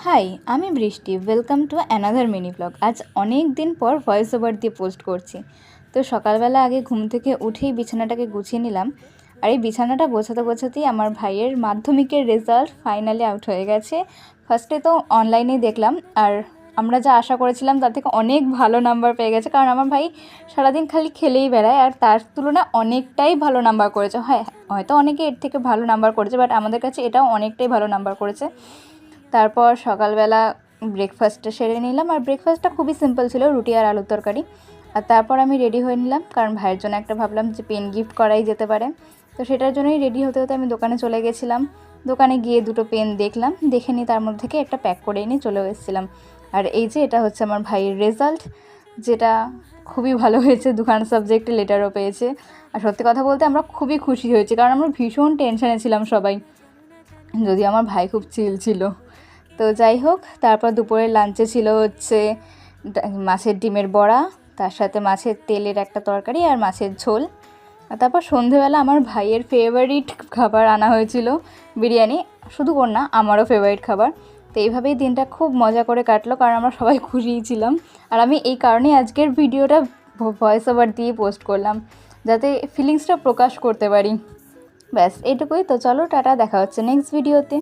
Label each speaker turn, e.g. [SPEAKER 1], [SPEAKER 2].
[SPEAKER 1] High, আমি বৃষ্টি। Welcome to another mini blog. আজ অনেক দিন পর ভয়েস ওভার দিয়ে পোস্ট করছি। তো সকালবেলা আগে ঘুম থেকে উঠেই বিছানাটাকে গুছিয়ে নিলাম। আর এই বিছানাটা গোছাতে গোছাতেই আমার ভাইয়ের মাধ্যমিকের রেজাল্ট ফাইনালি আউট হয়ে গেছে। ফার্স্টে তো অনলাইনেই দেখলাম, আর আমরা যা আশা করেছিলাম তার থেকে অনেক ভালো নাম্বার পেয়ে গেছে। কারণ আমার ভাই সারাদিন খালি খেলেই বেড়ায়, আর তার তুলনায় অনেকটাই ভালো নাম্বার করেছে। হয়তো অনেকে এর থেকে ভালো নাম্বার করেছে, বাট আমাদের কাছে এটাও অনেকটাই ভালো নাম্বার করেছে। তারপর সকালবেলা ব্রেকফাস্টটা সেরে নিলাম, আর ব্রেকফাস্টটা খুবই সিম্পল ছিল, রুটি আর আলুর তরকারি। আর তারপর আমি রেডি হয়ে নিলাম, কারণ ভাইয়ের জন্য একটা ভাবলাম যে পেন গিফট করাই যেতে পারে। তো সেটার জন্যই রেডি হতে হতে আমি দোকানে চলে গেছিলাম। দোকানে গিয়ে দুটো পেন দেখলাম, দেখে নিই তার মধ্যে থেকে একটা প্যাক করে নিয়ে চলে এসেছিলাম। আর এই যে এটা হচ্ছে আমার ভাইয়ের রেজাল্ট, যেটা খুবই ভালো হয়েছে। দুখানা সাবজেক্টে লেটারও পেয়েছে। আর সত্যি কথা বলতে আমরা খুবই খুশি হয়েছি, কারণ আমরা ভীষণ টেনশনে ছিলাম সবাই, যদি আমার ভাই খুব চিল ছিল। তো যাই হোক, তারপর দুপুরের লাঞ্চে ছিল হচ্ছে মাছের ডিমের বড়া, তার সাথে মাছের তেলের একটা তরকারি আর মাছের ঝোল। আর তারপর সন্ধেবেলা আমার ভাইয়ের ফেভারিট খাবার আনা হয়েছিল, বিরিয়ানি। শুধু ওর না, আমারও ফেভারিট খাবার। তো এইভাবেই দিনটা খুব মজা করে কাটলো, কারণ আমরা সবাই খুশিই ছিলাম। আর আমি এই কারণেই আজকের ভিডিওটা ভয়েস ওভার দিয়ে পোস্ট করলাম, যাতে ফিলিংসটা প্রকাশ করতে পারি। ব্যাস এইটুকুই। তো চলো, টাটা, দেখা হচ্ছে নেক্সট ভিডিওতে।